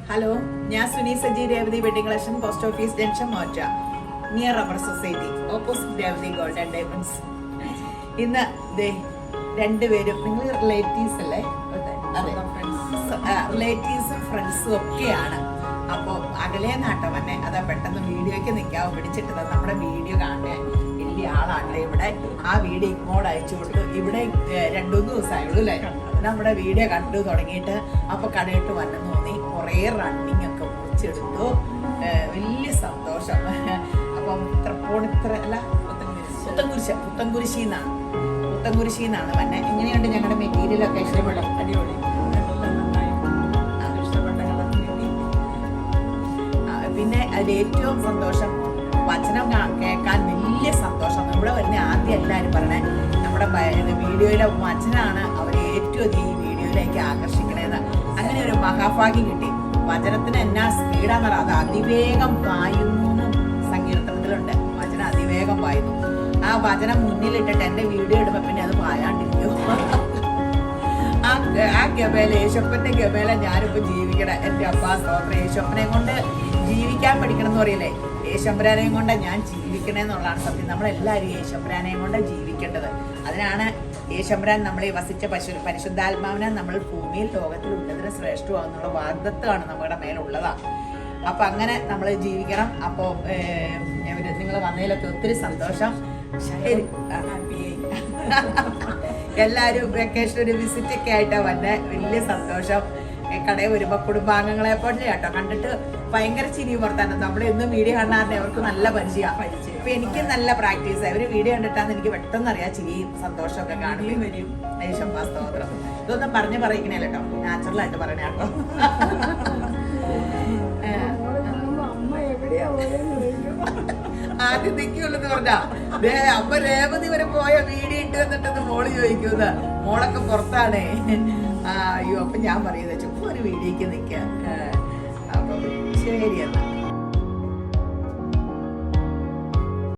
Hello, ഞാൻ Suni Saji Revathi wedding collection, post office junction, മോറ്റ, near rubber society, opposite Revathi gold and diamonds. ഇന്ന് രണ്ടുപേരും നിങ്ങൾ റിലേറ്റീവ്സ് അല്ലേ? റിലേറ്റീവ്സും ഫ്രണ്ട്സും ഒക്കെയാണ്. അപ്പോൾ അകലെ നാട്ടം തന്നെ അതാ പെട്ടെന്ന് വീഡിയോയ്ക്ക് നിൽക്കാവും പിടിച്ചിട്ടത്. നമ്മുടെ വീഡിയോ കാണാൻ വലിയ ആളാണ് ഇവിടെ. ആ വീഡിയോ ഇങ്ങോട്ട് അയച്ചു കൊടുത്തു. ഇവിടെ 2-3 ദിവസമായുള്ളൂ അല്ലേ നമ്മുടെ വീഡിയോ കണ്ടു തുടങ്ങിയിട്ട്. അപ്പോൾ കടയിട്ട് വന്നു തോന്നി, കുറേ റണ്ണിങ് ഒക്കെ മുറിച്ചെടുത്തു. വലിയ സന്തോഷം. അപ്പം പുത്തൻകുരിശിന്നാണ് വന്നെ. എങ്ങനെയുണ്ട് ഞങ്ങളുടെ മെറ്റീരിയലൊക്കെ? ഇഷ്ടപ്പെടും? അടിപൊളി. പിന്നെ അതിൽ ഏറ്റവും സന്തോഷം വചനം കേൾക്കാൻ വലിയ സന്തോഷം. ഇവിടെ വരുന്ന ആദ്യം എല്ലാവരും പറയണേ നമ്മുടെ വീഡിയോയിലെ വചനാണ് അവരെ ഏറ്റവും അധികം ഈ വീഡിയോയിലേക്ക് ആകർഷിക്കണേന്ന്. അങ്ങനെ ഒരു മഹാഭാഗ്യം കിട്ടി. വചനത്തിന് എന്നാ സ്പീഡാന്ന് പറയാം. അത് അതിവേഗം പായുന്നു സങ്കീർത്തനത്തിലുണ്ട്. വചനം അതിവേഗം പായുന്നു. ആ വചനം മുന്നിലിട്ടിട്ട് എൻ്റെ വീഡിയോ ഇടുമ്പോൾ പിന്നെ അത് പായാണ്ടിരിക്കും. ആ ഗമേല, യേശപ്പന്റെ ഗമേല ഞാനിപ്പോൾ ജീവിക്കണം. എൻ്റെ അപ്പാ സ്തോത്രം. യേശപ്പനെ കൊണ്ട് ജീവിക്കാൻ പഠിക്കണം എന്ന് പറയില്ലേ? യേശമ്പരാനെയും കൊണ്ട് ഞാൻ ജീവിക്കണേന്നുള്ളതാണ് സത്യം. നമ്മളെല്ലാവരും യേശമ്പരാനെയും കൊണ്ട് ജീവിക്കേണ്ടത്. അതിനാണ് യേശമ്പരാൻ നമ്മളെ വസിച്ച പരിശുദ്ധാത്മാവിനെ നമ്മൾ ഭൂമിയിൽ ലോകത്തിൽ ഉള്ളതിന് ശ്രേഷ്ഠമാകുന്നുള്ള വാഗ്ദത്വമാണ് നമ്മുടെ മേലുള്ളതാണ്. അപ്പം അങ്ങനെ നമ്മൾ ജീവിക്കണം. അപ്പോൾ നിങ്ങൾ വന്നതിലൊക്കെ ഒത്തിരി സന്തോഷം. എല്ലാവരും വെക്കേഷൻ ഒരു വിസിറ്റൊക്കെ ആയിട്ടാണ് വന്നെ. വലിയ സന്തോഷം. കടയിൽ വരുമ്പോൾ കുടുംബാംഗങ്ങളെ പോലെ കേട്ടോ കണ്ടിട്ട് ഭയങ്കര ചിരി പുറത്താണ്. നമ്മുടെ എന്നും വീഡിയോ കാണാറുണ്ട്. അവർക്ക് നല്ല പരിചയമാണ്. ഇപ്പൊ എനിക്ക് നല്ല പ്രാക്ടീസായി. ഒരു വീഡിയോ കണ്ടിട്ടാന്ന് എനിക്ക് പെട്ടെന്ന് അറിയാം ചിരിയും സന്തോഷമൊക്കെ കാണുകയും വരും. യേശുസ്തോത്രം. ഇതൊന്നും പറഞ്ഞു പറയിക്കണേ കേട്ടോ, നാച്ചുറലായിട്ട് പറയണേ കേട്ടോ. ആദ്യം നിൽക്കുള്ളൂ പറഞ്ഞാ അമ്മ രേവതി വരെ പോയ വീഡിയോ ഇട്ട് തന്നിട്ടെന്ന് മോള് ചോദിക്കുന്നത്. മോളൊക്കെ പുറത്താണേ. അയ്യോ, അപ്പൊ ഞാൻ പറയുന്നത് ചുമ്മാ ഒരു വീഡിയോക്ക് നിൽക്കാം. അപ്പം ശരി എന്നാ.